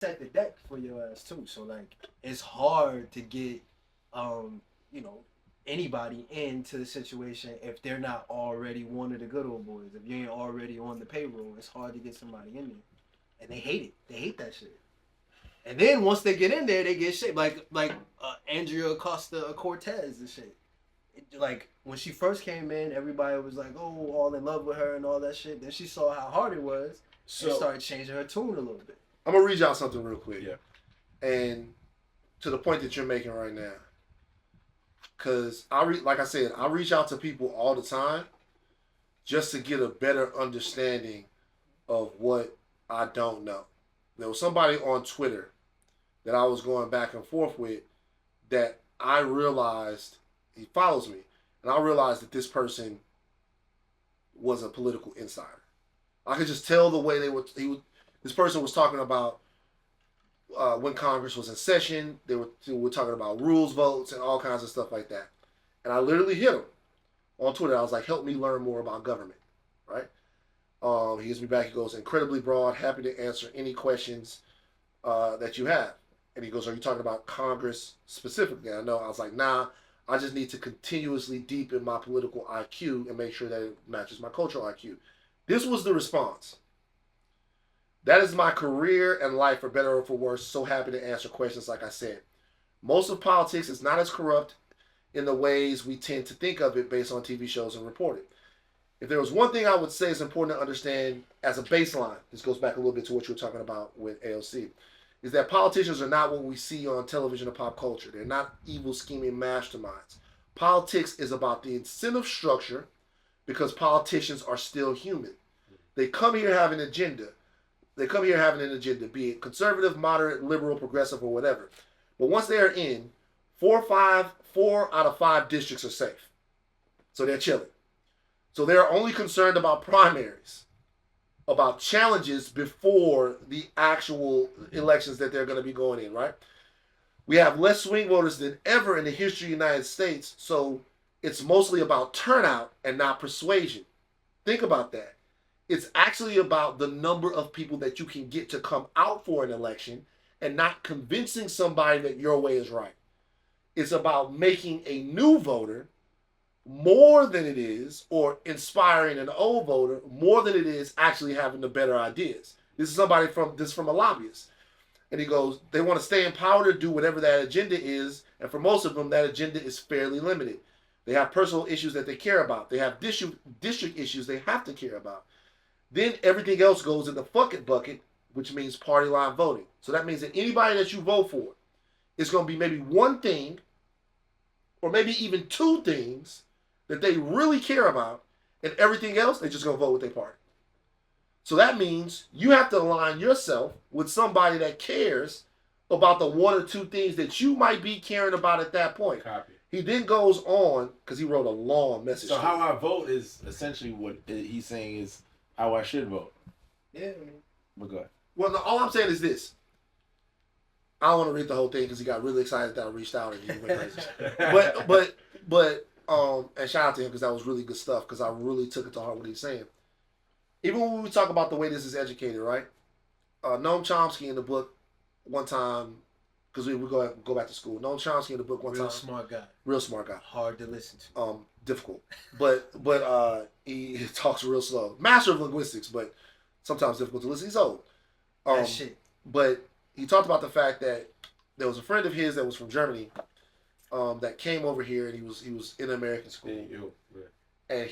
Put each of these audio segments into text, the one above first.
set the deck for your ass too. So like it's hard to get you know, anybody into the situation if they're not already one of the good old boys. If you ain't already on the payroll, it's hard to get somebody in there. And they hate it. They hate that shit. And then once they get in there, they get shit like Andrea Costa Cortez and shit. Like when she first came in, everybody was like, "Oh, all in love with her" and all that shit. Then she saw how hard it was, and started changing her tune a little bit. I'm gonna read y'all something real quick. Yeah. And to the point that you're making right now, because like I said, I reach out to people all the time just to get a better understanding of what I don't know. There was somebody on Twitter that I was going back and forth with that I realized he follows me, and I realized that this person was a political insider. I could just tell the way this person was talking about when Congress was in session. They were talking about rules votes and all kinds of stuff like that. And I literally hit him on Twitter. I was like, help me learn more about government, right? He gives me back. He goes, incredibly broad, happy to answer any questions that you have. And he goes, are you talking about Congress specifically? I know. I was like, nah, I just need to continuously deepen my political IQ and make sure that it matches my cultural IQ. This was the response. That is my career and life, for better or for worse. So happy to answer questions like I said. Most of politics is not as corrupt in the ways we tend to think of it based on TV shows and reporting. If there was one thing I would say is important to understand as a baseline, this goes back a little bit to what you were talking about with AOC, is that politicians are not what we see on television or pop culture. They're not evil, scheming masterminds. Politics is about the incentive structure because politicians are still human. They come here having an agenda. Be it conservative, moderate, liberal, progressive, or whatever. But once they are in, 4 out of 5 districts are safe. So they're chilling. So they're only concerned about primaries, about challenges before the actual elections that they're going to be going in, right? We have less swing voters than ever in the history of the United States, so it's mostly about turnout and not persuasion. Think about that. It's actually about the number of people that you can get to come out for an election and not convincing somebody that your way is right. It's about making a new voter more than it is, or inspiring an old voter more than it is actually having the better ideas. This is from a lobbyist. And he goes, they want to stay in power to do whatever that agenda is, and for most of them, that agenda is fairly limited. They have personal issues that they care about. They have district issues they have to care about. Then everything else goes in the fuck it bucket, which means party line voting. So that means that anybody that you vote for is going to be maybe one thing, or maybe even 2 things that they really care about, and everything else, they're just going to vote with their party. So that means you have to align yourself with somebody that cares about the 1 or 2 things that you might be caring about at that point. Copy. He then goes on, because he wrote a long message. So how I vote is essentially what he's saying is how I should vote. Yeah. But go ahead. Well, no, all I'm saying is this. I don't want to read the whole thing because he got really excited that I reached out and he went crazy. but and shout out to him because that was really good stuff because I really took it to heart what he's saying. Even when we talk about the way this is educated, right? Noam Chomsky in the book one time, because we go back to school. Noam Chomsky in the book one time. Real smart guy. Hard to listen to. Difficult. But he talks real slow. Master of linguistics, but sometimes difficult to listen. He's old. That shit. But he talked about the fact that there was a friend of his that was from Germany that came over here, and he was in American school. And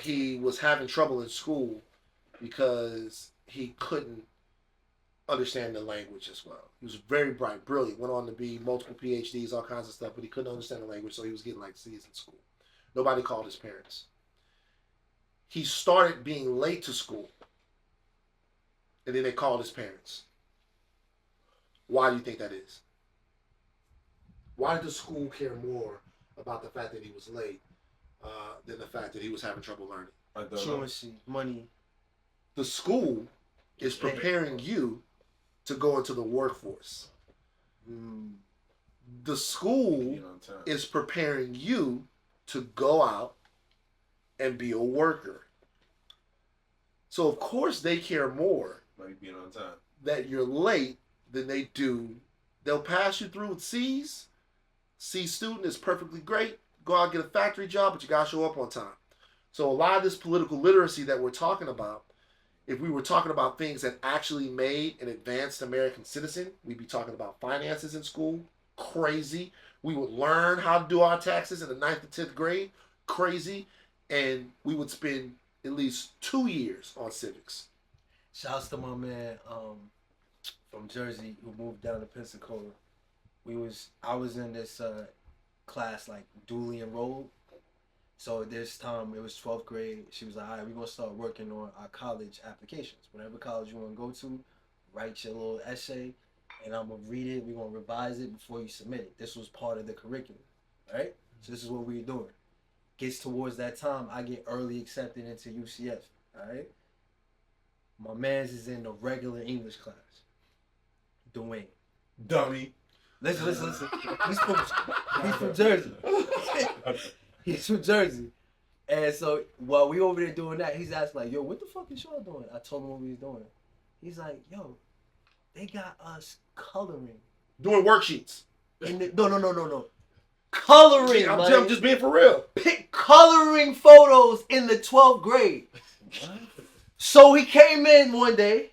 he was having trouble in school because he couldn't understand the language as well. He was very bright, brilliant, went on to be multiple PhDs, all kinds of stuff, but he couldn't understand the language, so he was getting like C's in school. Nobody called his parents. He started being late to school, and then they called his parents. Why do you think that is? Why did the school care more about the fact that he was late than the fact that he was having trouble learning? Truancy, money. The school is preparing you to go into the workforce. The school is preparing you to go out and be a worker. So of course they care more Like being on time. that you're late than they do. They'll pass you through with C's. C student is perfectly great. Go out and get a factory job, but you gotta show up on time. So a lot of this political literacy that we're talking about, if we were talking about things that actually made an advanced American citizen, we'd be talking about finances in school. Crazy. We would learn how to do our taxes in the 9th and 10th grade. Crazy. And we would spend at least 2 years on civics. Shouts to my man from Jersey who moved down to Pensacola. I was in this class like duly enrolled. So this time it was 12th grade. She was like, all right, we're gonna start working on our college applications. Whatever college you wanna go to, write your little essay and I'm gonna read it, we're gonna revise it before you submit it. This was part of the curriculum. Right? So this is what we were doing. Gets towards that time, I get early accepted into UCF. Alright? My man's is in the regular English class. Dwayne. Dummy. Listen. He's from Jersey. He's from Jersey. And so while we over there doing that, he's asking like, yo, what the fuck is y'all doing? I told him what we was doing. He's like, yo, they got us coloring. Doing worksheets. No. Coloring. I'm just being for real. Coloring photos in the 12th grade. What? So he came in one day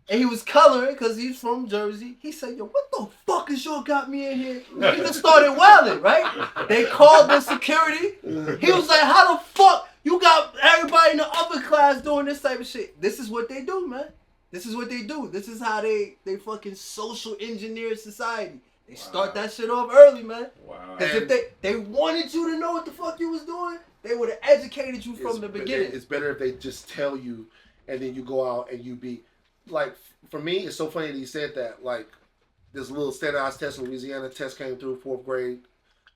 and he was coloring because he's from Jersey. He said, yo, what the fuck is y'all got me in here? He just started wilding, right? They called the security. He was like, how the fuck you got everybody in the upper class doing this type of shit? This is what they do, man. This is what they do. This is how they fucking social engineer society. They start that shit off early, man. Wow. Because if they wanted you to know what the fuck you was doing, they would have educated you from the beginning. It's better if they just tell you and then you go out and you be like, for me, it's so funny that he said that. Like, this little standardized test in Louisiana, test came through 4th grade,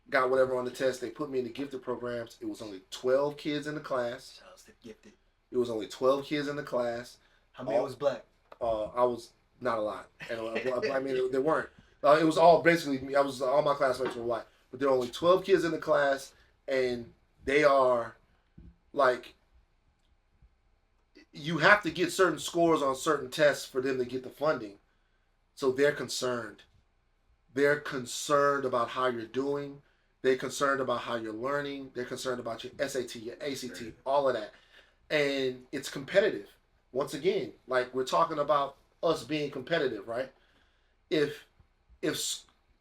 got whatever on the test. They put me in the gifted programs. It was only 12 kids in the class. Shouts to gifted. It was only 12 kids in the class. How many was black? I was not a lot. And I mean, they weren't. It was all basically me. All my classmates were white. But there were only 12 kids in the class, and they are like, you have to get certain scores on certain tests for them to get the funding. So they're concerned. They're concerned about how you're doing. They're concerned about how you're learning. They're concerned about your SAT, your ACT, all of that. And it's competitive. Once again, like we're talking about us being competitive, right? If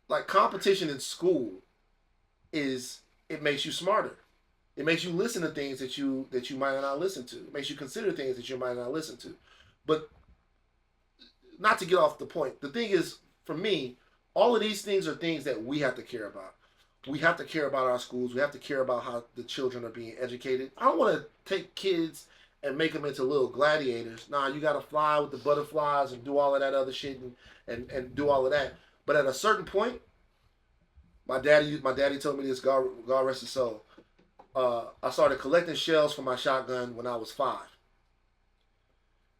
like competition in school it makes you smarter. It makes you listen to things that you might not listen to. It makes you consider things that you might not listen to. But not to get off the point, the thing is, for me, all of these things are things that we have to care about. We have to care about our schools. We have to care about how the children are being educated. I don't want to take kids and make them into little gladiators. Nah, you got to fly with the butterflies and do all of that other shit and do all of that. But at a certain point, my daddy told me this, God rest his soul. I started collecting shells for my shotgun when I was 5.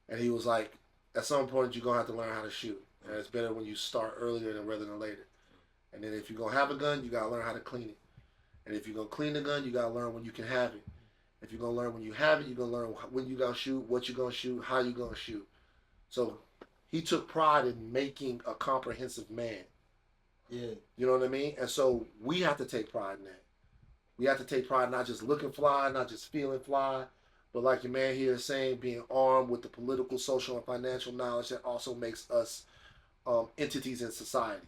And he was like, at some point, you're going to have to learn how to shoot. And it's better when you start earlier rather than later. And then if you're going to have a gun, you got to learn how to clean it. And if you're going to clean the gun, you got to learn when you can have it. If you're going to learn when you have it, you're going to learn when you're going to shoot, what you're going to shoot, how you're going to shoot. So he took pride in making a comprehensive man. Yeah. You know what I mean? And so we have to take pride in that. We have to take pride not just looking fly, not just feeling fly, but like your man here is saying, being armed with the political, social, and financial knowledge that also makes us entities in society.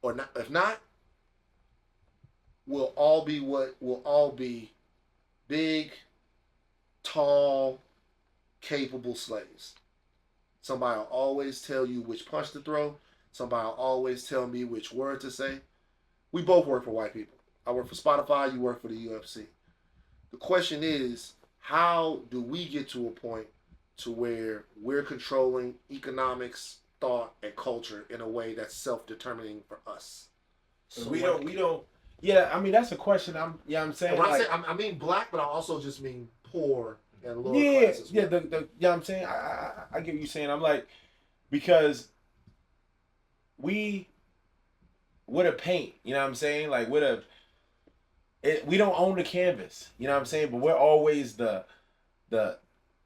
Or not, if not, we'll all be big, tall, capable slaves. Somebody will always tell you which punch to throw. Somebody will always tell me which word to say. We both work for white people. I work for Spotify, you work for the UFC. The question is, how do we get to a point to where we're controlling economics, thought, and culture in a way that's self-determining for us? So we don't. Yeah, I mean that's a question. I'm saying. And when like, I mean black, but I also just mean poor and lower yeah, class as well. yeah. I'm saying I get what you're saying. I'm like, because we with a paint, you know what I'm saying? Like we don't own the canvas, you know what I'm saying? But we're always the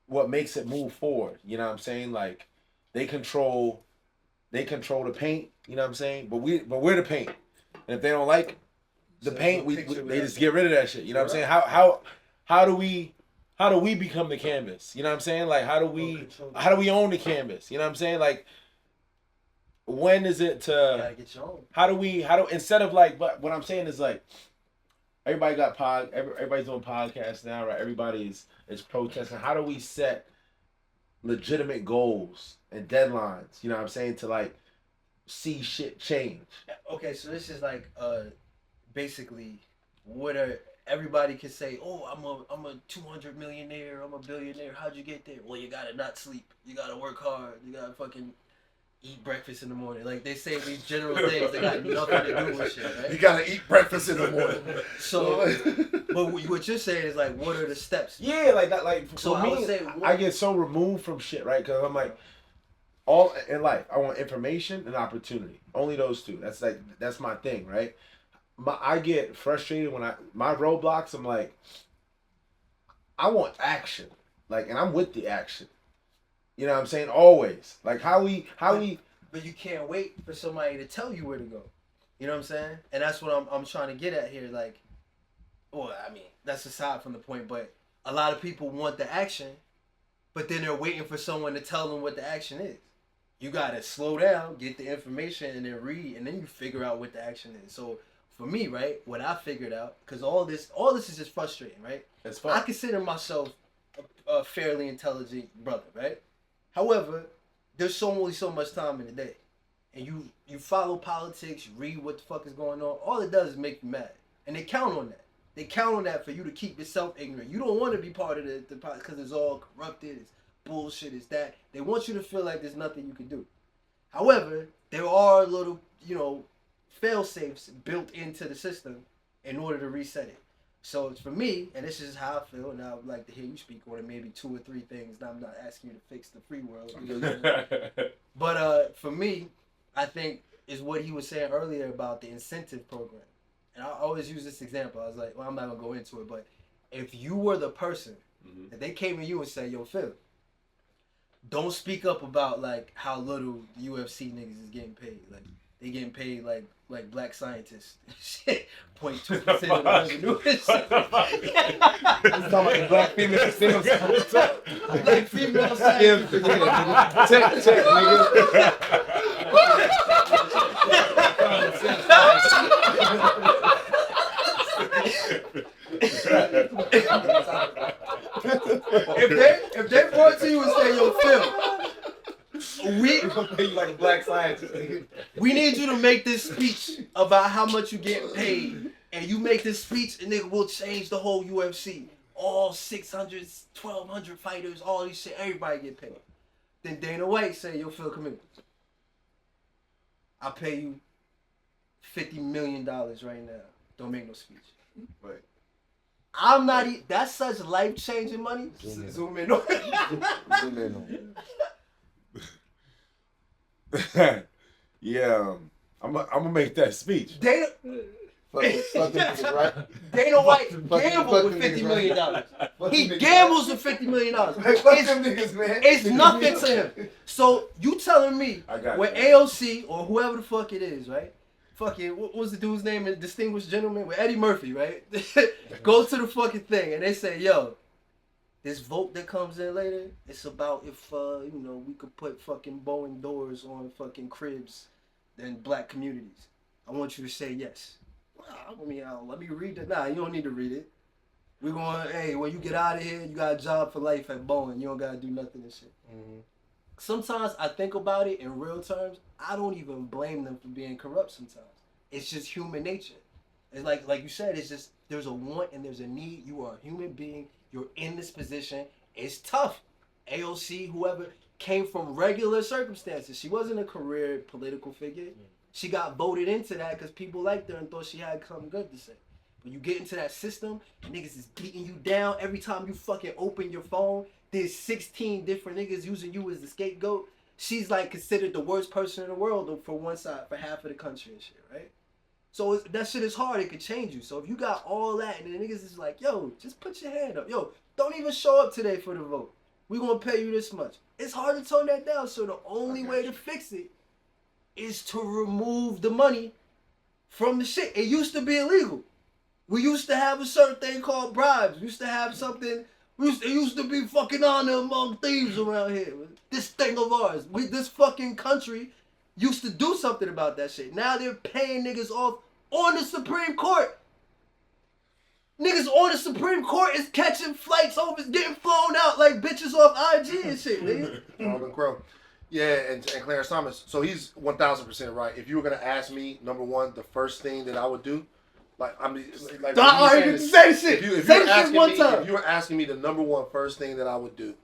what makes it move forward, you know what I'm saying? Like they control the paint. You know what I'm saying? But we're the paint, and if they don't like the paint, they just get rid of that shit. You know what I'm saying? How do we become the canvas? You know what I'm saying? Like how do we own the canvas? You know what I'm saying? Like when is it to how do instead of like what I'm saying is like everybody got everybody's doing podcasts now, right? Everybody is protesting. How do we set legitimate goals and deadlines? You know what I'm saying? To like see shit change. Okay, so this is like basically what everybody can say, oh, I'm a 200 millionaire, I'm a billionaire. How'd you get there? Well, you gotta not sleep, you gotta work hard, you gotta fucking eat breakfast in the morning. Like they say these general things that got nothing to do with shit, right? You gotta eat breakfast in the morning. So, but what you're saying is like, what are the steps? Yeah, like that. Like so for me, I get so removed from shit, right? Because I'm like, all in life, I want information and opportunity. Only those two. That's my thing, right? I get frustrated when my roadblocks. I'm like, I want action, like, and I'm with the action. You know what I'm saying? Always. Like how we But you can't wait for somebody to tell you where to go. You know what I'm saying? And that's what I'm trying to get at here. Like, well, I mean, that's aside from the point, but a lot of people want the action, but then they're waiting for someone to tell them what the action is. You gotta slow down, get the information, and then read, and then you figure out what the action is. So for me, right, what I figured out, because all this is just frustrating, right? It's fun. I consider myself a fairly intelligent brother, right? However, there's only so much time in the day. And you follow politics, you read what the fuck is going on. All it does is make you mad. And they count on that. They count on that for you to keep yourself ignorant. You don't want to be part of the because it's all corrupted, it's bullshit, it's that. They want you to feel like there's nothing you can do. However, there are little, fail-safes built into the system in order to reset it. So it's for me, and this is how I feel, and I would like to hear you speak on it, maybe 2 or 3 things. Now I'm not asking you to fix the free world. But for me, I think is what he was saying earlier about the incentive program. And I always use this example. I was like, well, I'm not going to go into it, but if you were the person that they came to you and said, yo, Phil, don't speak up about like how little UFC niggas is getting paid. Like they getting paid like black scientists. Shit, 0.2% of the revenue. I'm talking about the black female sales. Black female scientists. Check, nigga. If they brought to you and say, yo, Phil, we gonna pay you like a black scientist. We need you to make this speech about how much you getting paid, and you make this speech, and nigga will change the whole UFC. All 600, 1,200 fighters, all these shit, everybody get paid. Then Dana White say, yo, Phil, come here. I'll pay you $50 million right now. Don't make no speech. Right. I'm not. That's such life-changing money. Zoom in on. Zoom in on. Yeah, I'm gonna make that speech. Dana White gambled with $50 million. He gambles with $50 million. It's nothing to him. So you telling me with AOC or whoever the fuck it is, right? Fucking, what was the dude's name? A distinguished gentleman with Eddie Murphy, right? Go to the fucking thing and they say, yo, this vote that comes in later, it's about if we could put fucking Boeing doors on fucking cribs in black communities. I want you to say yes. Well, I mean, let me read it. Nah, you don't need to read it. We're going, hey, when you get out of here, you got a job for life at Boeing. You don't gotta do nothing and shit. Mm-hmm. Sometimes I think about it in real terms. I don't even blame them for being corrupt sometimes. It's just human nature. It's like you said, it's just there's a want and there's a need. You are a human being. You're in this position. It's tough. AOC, whoever, came from regular circumstances. She wasn't a career political figure. She got voted into that because people liked her and thought she had something good to say. When you get into that system, niggas is beating you down. Every time you fucking open your phone, there's 16 different niggas using you as the scapegoat. She's like considered the worst person in the world for one side, for half of the country and shit, right? So that shit is hard. It could change you. So if you got all that and the niggas is like, yo, just put your hand up. Yo, don't even show up today for the vote. We're going to pay you this much. It's hard to tone that down. So the only way to fix it is to remove the money from the shit. It used to be illegal. We used to have a certain thing called bribes. We used to have something. It used to be fucking honor among thieves around here. This thing of ours. This fucking country used to do something about that shit. Now they're paying niggas off on the Supreme Court. Niggas on the Supreme Court is catching flights over, getting flown out like bitches off IG and shit, nigga. Alden Crow. Yeah, and Clarence Thomas. So he's 1,000% right. If you were gonna ask me, number one, the first thing that I would do, like I mean, like say shit. If you were asking me the number one first thing that I would do,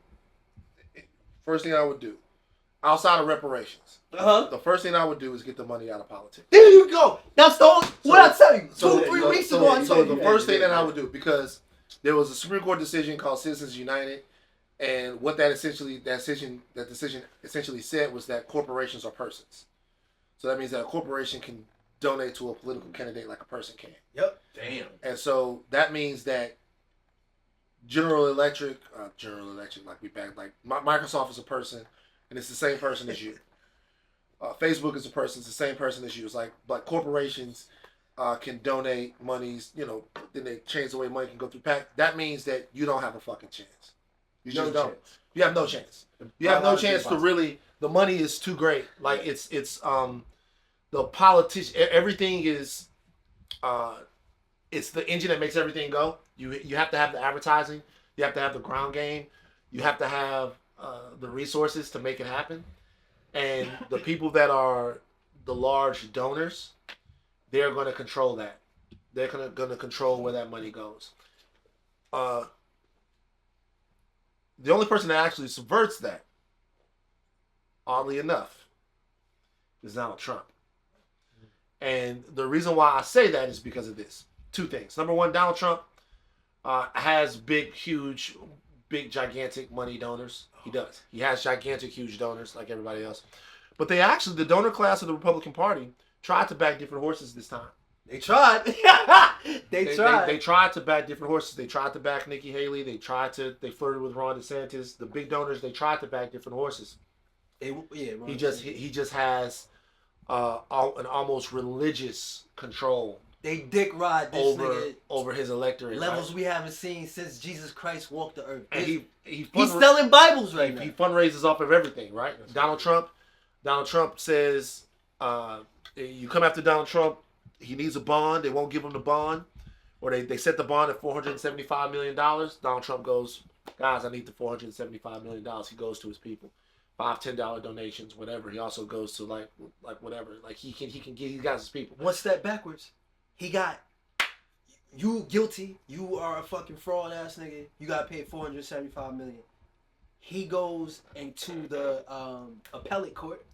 outside of reparations, the first thing I would do is get the money out of politics. There you go. That's the only, what I tell you. 2-3 weeks ago, I told you. The first thing that I would do, because there was a Supreme Court decision called Citizens United, and what that decision essentially said was that corporations are persons. So that means that a corporation can donate to a political candidate like a person can. Yep. Damn. And so that means that General Electric, like Microsoft is a person, and it's the same person as you. Facebook is a person, it's the same person as you. It's like, but corporations can donate monies, then they change the way money can go through PAC. That means that you don't have a fucking chance. You just don't. You have no chance. You have no chance to really. The money is too great. Like it's the politician. Everything is. It's the engine that makes everything go. You have to have the advertising. You have to have the ground game. You have to have the resources to make it happen. And the people that are the large donors, they're going to control that. They're going to control where that money goes. The only person that actually subverts that, oddly enough, is Donald Trump. And the reason why I say that is because of this. Two things. Number one, Donald Trump has big, gigantic money donors. He does. He has gigantic, huge donors like everybody else. But the donor class of the Republican Party tried to back different horses this time. They tried. They tried. They tried to back different horses. They tried to back Nikki Haley. They flirted with Ron DeSantis. The big donors, they tried to back different horses. He just has an almost religious control. They dick ride this nigga over his electorate. Levels we haven't seen since Jesus Christ walked the earth. And he's selling Bibles right now. He fundraises off of everything, right? Donald Trump says, you come after Donald Trump, he needs a bond. They won't give him the bond. Or they set the bond at $475 million. Donald Trump goes, guys, I need the $475 million. He goes to his people. $5, $10 donations, whatever. He also goes to like whatever. Like he got his people. One step backwards. He got, you guilty. You are a fucking fraud ass nigga. You got paid $475 million. He goes into the appellate court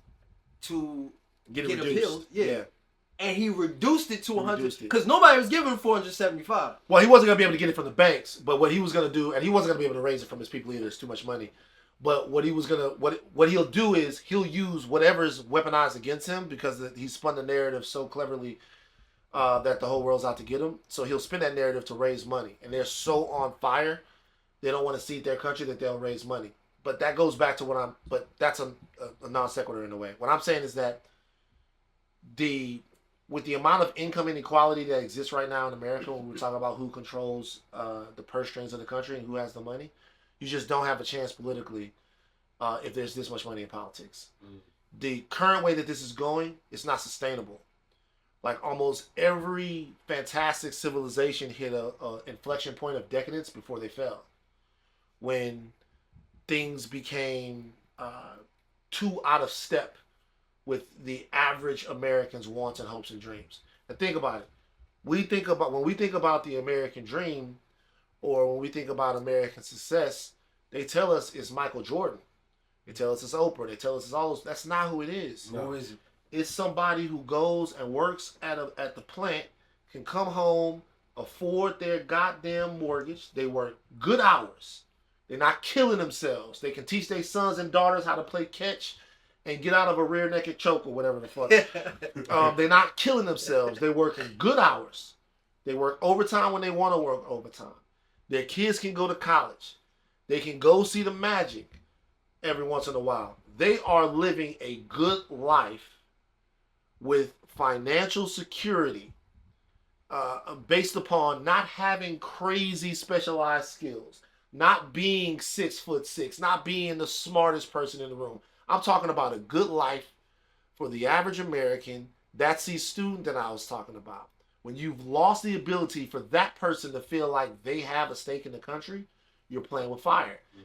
to get appealed. Yeah. And he reduced it to 100 because nobody was giving him 475. Well, he wasn't gonna be able to get it from the banks, but what he was gonna do, and he wasn't gonna be able to raise it from his people either. It's too much money. But what he'll do is he'll use whatever's weaponized against him because he spun the narrative so cleverly that the whole world's out to get him. So he'll spin that narrative to raise money, and they're so on fire, they don't want to cede their country that they'll raise money. But that goes back to but that's a non sequitur in a way. What I'm saying is that with the amount of income inequality that exists right now in America, when we're talking about who controls the purse strings of the country and who has the money, you just don't have a chance politically if there's this much money in politics. The current way that this is going, it's not sustainable. Like almost every fantastic civilization hit a inflection point of decadence before they fell. When things became too out of step with the average American's wants and hopes and dreams. And think about it. When we think about the American dream, or when we think about American success, they tell us it's Michael Jordan. They tell us it's Oprah. They tell us it's all those. That's not who it is. No, is it? It's somebody who goes and works at the plant, can come home, afford their goddamn mortgage. They work good hours. They're not killing themselves. They can teach their sons and daughters how to play catch and get out of a rear naked choke or whatever the fuck. They're not killing themselves. They work in good hours. They work overtime when they want to work overtime. Their kids can go to college. They can go see the Magic every once in a while. They are living a good life with financial security based upon not having crazy specialized skills, not being 6'6", not being the smartest person in the room. I'm talking about a good life for the average American. That's the student that I was talking about. When you've lost the ability for that person to feel like they have a stake in the country, you're playing with fire.